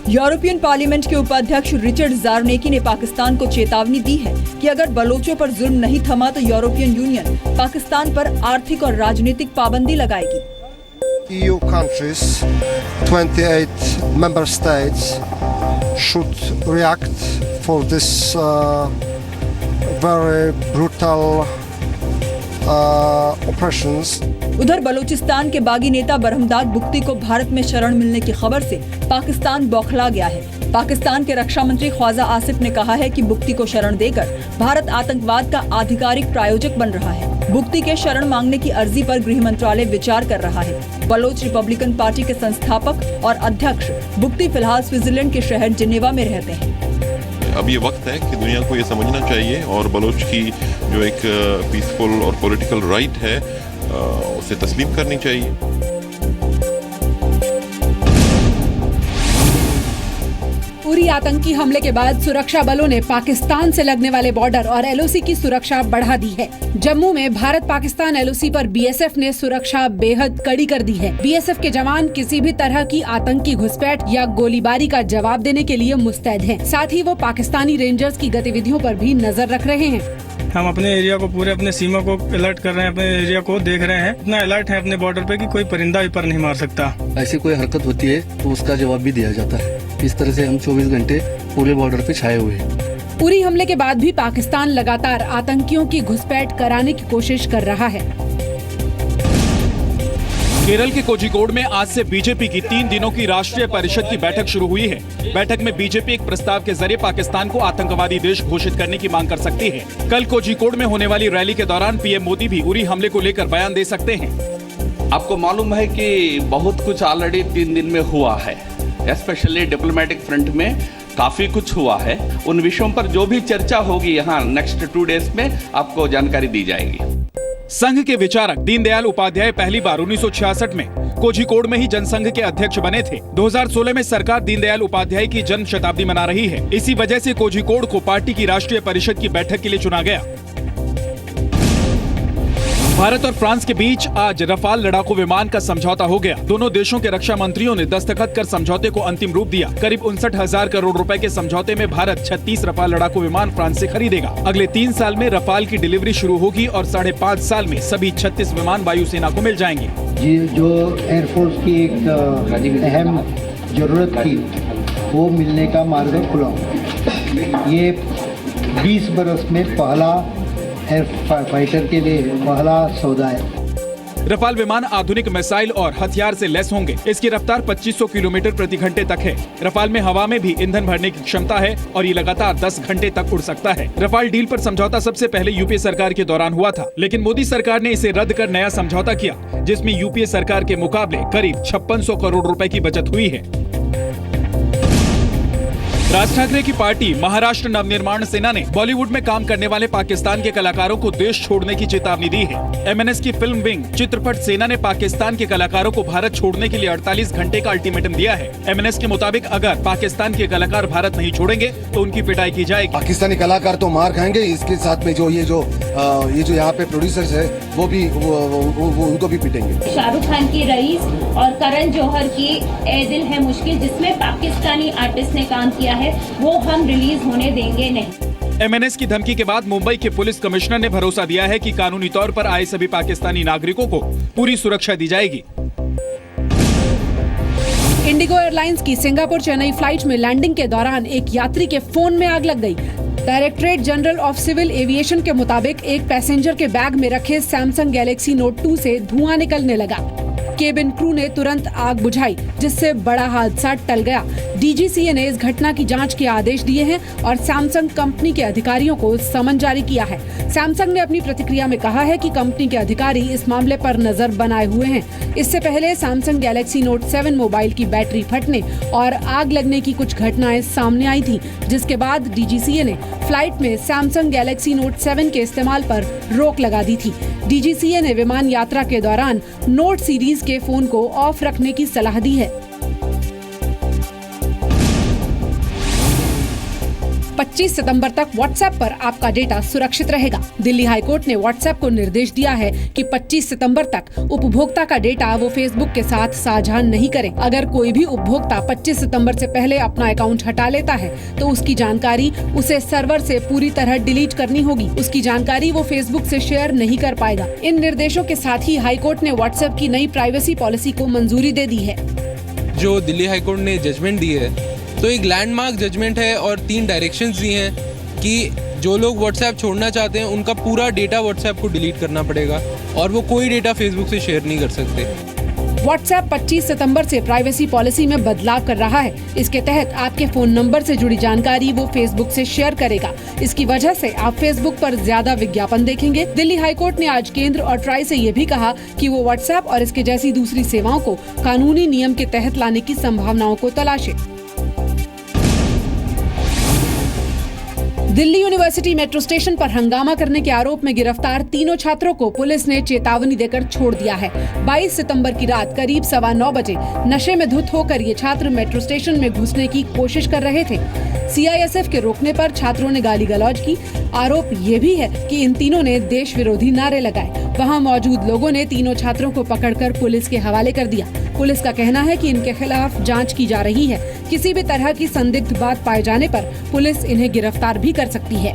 European parliament के उपाध्यक्ष Richard ज़ारनेकी ने पाकिस्तान को चेतावनी दी है कि अगर बलोचों पर जुल्म नहीं थमा तो यूरोपियन यूनियन पाकिस्तान पर आर्थिक और राजनीतिक पाबंदी लगाएगी। EU countries, 28 member states should react for this very brutal oppressions. उधर बलूचिस्तान के बागी नेता बरहमदाग बुख्ती को भारत में शरण मिलने की खबर से पाकिस्तान बौखला गया है। पाकिस्तान के रक्षा मंत्री ख्वाजा आसिफ ने कहा है कि बुख्ती को शरण देकर भारत आतंकवाद का आधिकारिक प्रायोजक बन रहा है। बुख्ती के शरण मांगने की अर्जी पर गृह मंत्रालय विचार कर रहा है। बलोच रिपब्लिकन पार्टी के संस्थापक और अध्यक्ष बुख्ती फिलहाल स्विट्जरलैंड के शहर जिनेवा में रहते हैं। अब ये वक्त है कि दुनिया को ये समझना चाहिए और बलोच की जो एक पीसफुल और पॉलिटिकल राइट है उसे तस्लीम करनी चाहिए। उरी आतंकी हमले के बाद सुरक्षा बलों ने पाकिस्तान से लगने वाले बॉर्डर और एलओसी की सुरक्षा बढ़ा दी है। जम्मू में भारत पाकिस्तान एलओसी पर बीएसएफ ने सुरक्षा बेहद कड़ी कर दी है। बीएसएफ के जवान किसी भी तरह की आतंकी घुसपैठ या गोलीबारी का जवाब देने के लिए मुस्तैद हैं। साथ ही वो पाकिस्तानी रेंजर्स की गतिविधियों पर भी नजर रख रहे हैं। हम अपने एरिया को पूरे अपने सीमा को अलर्ट कर रहे हैं, अपने एरिया को देख रहे हैं। इतना अलर्ट है अपने बॉर्डर पे कि कोई परिंदा भी पर नहीं मार सकता। ऐसी कोई हरकत होती है तो उसका जवाब भी दिया जाता है। इस तरह से हम 24 घंटे पूरे बॉर्डर पे छाए हुए हैं। उरी हमले के बाद भी पाकिस्तान लगातार आतंकियों की घुसपैठ कराने की कोशिश कर रहा है। केरल के कोझिकोड में आज से बीजेपी की 3 दिनों की राष्ट्रीय परिषद की बैठक शुरू हुई है। बैठक में बीजेपी एक प्रस्ताव के जरिए पाकिस्तान को आतंकवादी देश घोषित करने की मांग कर सकती है। कल कोझिकोड में होने वाली रैली के दौरान पीएम मोदी भी उरी हमले को लेकर बयान दे सकते हैं। आपको मालूम है कि बहुत कुछ ऑलरेडी 3 दिन में हुआ है, स्पेशली डिप्लोमेटिक फ्रंट में काफी कुछ हुआ है। उन विषयों पर जो भी चर्चा होगी यहाँ नेक्स्ट 2 डेज में आपको जानकारी दी जाएगी। संघ के विचारक दीनदयाल उपाध्याय पहली बार 1966 में कोझिकोड में ही जनसंघ के अध्यक्ष बने थे। 2016 में सरकार दीनदयाल उपाध्याय की जन्म शताब्दी मना रही है। इसी वजह से कोझिकोड को पार्टी की राष्ट्रीय परिषद की बैठक के लिए चुना गया। भारत और फ्रांस के बीच आज रफाल लड़ाकू विमान का समझौता हो गया। दोनों देशों के रक्षा मंत्रियों ने दस्तखत कर समझौते को अंतिम रूप दिया। करीब 59,000 करोड़ रुपए के समझौते में भारत 36 रफाल लड़ाकू विमान फ्रांस से खरीदेगा। अगले 3 साल में रफाल की डिलीवरी शुरू होगी और 5.5 साल में सभी 36 विमान वायुसेना को मिल जाएंगे। जो एयरफोर्स की एक अहम जरूरत थी वो मिलने का मार्ग खुला। ये 20 बरस में पहला एयर फाइटर के लिए पहला सौदा है। रफाल विमान आधुनिक मिसाइल और हथियार से लैस होंगे। इसकी रफ्तार 2500 किलोमीटर प्रति घंटे तक है। रफाल में हवा में भी ईंधन भरने की क्षमता है और ये लगातार 10 घंटे तक उड़ सकता है। रफाल डील पर समझौता सबसे पहले यूपीए सरकार के दौरान हुआ था, लेकिन मोदी सरकार ने इसे रद्द कर नया समझौता किया, जिसमें यूपीए सरकार के मुकाबले करीब 5600 करोड़ रुपए की बचत हुई है। राज ठाकरे की पार्टी महाराष्ट्र नवनिर्माण सेना ने बॉलीवुड में काम करने वाले पाकिस्तान के कलाकारों को देश छोड़ने की चेतावनी दी है। एमएनएस की फिल्म विंग चित्रपट सेना ने पाकिस्तान के कलाकारों को भारत छोड़ने के लिए 48 घंटे का अल्टीमेटम दिया है। एमएनएस के मुताबिक अगर पाकिस्तान के कलाकार भारत नहीं छोड़ेंगे तो उनकी पिटाई की जाएगी। पाकिस्तानी कलाकार तो मार खाएंगे, इसके साथ में जो ये जो यहाँ पे प्रोड्यूसर्स है वो भी वो उनको भी पिटेंगे। शाहरुख खान की रईस और करण जौहर की ए दिल है मुश्किल, जिसमें पाकिस्तानी आर्टिस्ट ने काम किया है, वो हम रिलीज होने देंगे नहीं। एमएनएस की धमकी के बाद मुंबई के पुलिस कमिश्नर ने भरोसा दिया है कि कानूनी तौर पर आए सभी पाकिस्तानी नागरिकों को पूरी सुरक्षा दी जाएगी। इंडिगो एयरलाइंस की सिंगापुर चेन्नई फ्लाइट में लैंडिंग के दौरान एक यात्री के फोन में आग लग गई। Directorate General of Civil Aviation के मुताबिक एक पैसेंजर के बैग में रखे सैमसंग गैलेक्सी नोट 2 से धुआं निकलने लगा। केबिन क्रू ने तुरंत आग बुझाई, जिससे बड़ा हादसा टल गया। डीजीसीए ने इस घटना की जांच के आदेश दिए हैं और सैमसंग कंपनी के अधिकारियों को समन जारी किया है। सैमसंग ने अपनी प्रतिक्रिया में कहा है कि कंपनी के अधिकारी इस मामले पर नजर बनाए हुए हैं। इससे पहले सैमसंग गैलेक्सी नोट 7 मोबाइल की बैटरी फटने और आग लगने की कुछ घटनाएं सामने आई थी, जिसके बाद डीजीसीए ने फ्लाइट में सैमसंग गैलेक्सी नोट 7 के इस्तेमाल पर रोक लगा दी थी। डीजीसीए ने विमान यात्रा के दौरान नोट सीरीज के फोन को ऑफ रखने की सलाह दी है। 25 सितंबर तक व्हाट्सएप पर आपका डेटा सुरक्षित रहेगा। दिल्ली हाईकोर्ट ने व्हाट्सएप को निर्देश दिया है कि 25 सितंबर तक उपभोक्ता का डेटा वो फेसबुक के साथ साझा नहीं करे। अगर कोई भी उपभोक्ता 25 सितंबर से पहले अपना अकाउंट हटा लेता है तो उसकी जानकारी उसे सर्वर से पूरी तरह डिलीट करनी होगी। उसकी जानकारी वो फेसबुक से शेयर नहीं कर पाएगा। इन निर्देशों के साथ ही हाईकोर्ट ने व्हाट्सएप की नई प्राइवेसी पॉलिसी को मंजूरी दे दी है। जो दिल्ली हाईकोर्ट ने जजमेंट दी है तो एक लैंडमार्क जजमेंट है और 3 डायरेक्शंस दी हैं कि जो लोग व्हाट्सएप छोड़ना चाहते हैं उनका पूरा डेटा व्हाट्सएप को डिलीट करना पड़ेगा और वो कोई डेटा फेसबुक से शेयर नहीं कर सकते। व्हाट्सएप 25 सितंबर से प्राइवेसी पॉलिसी में बदलाव कर रहा है। इसके तहत आपके फोन नंबर से जुड़ी जानकारी वो फेसबुक से शेयर करेगा। इसकी वजह से आप फेसबुक पर ज्यादा विज्ञापन देखेंगे। दिल्ली हाईकोर्ट ने आज केंद्र और ट्राई से ये भी कहा कि वो व्हाट्सएप और इसके जैसी दूसरी सेवाओं को कानूनी नियम के तहत लाने की संभावनाओं को तलाशे। दिल्ली यूनिवर्सिटी मेट्रो स्टेशन पर हंगामा करने के आरोप में गिरफ्तार तीनों छात्रों को पुलिस ने चेतावनी देकर छोड़ दिया है। 22 सितंबर की रात करीब 9:15 बजे नशे में धुत होकर ये छात्र मेट्रो स्टेशन में घुसने की कोशिश कर रहे थे। सीआईएसएफ के रोकने पर छात्रों ने गाली गलौज की। आरोप ये भी है कि इन तीनों ने देश विरोधी नारे लगाए। वहाँ मौजूद लोगों ने तीनों छात्रों को पकड़कर पुलिस के हवाले कर दिया। पुलिस का कहना है कि इनके खिलाफ जांच की जा रही है। किसी भी तरह की संदिग्ध बात पाए जाने पर पुलिस इन्हें गिरफ्तार भी कर सकती है।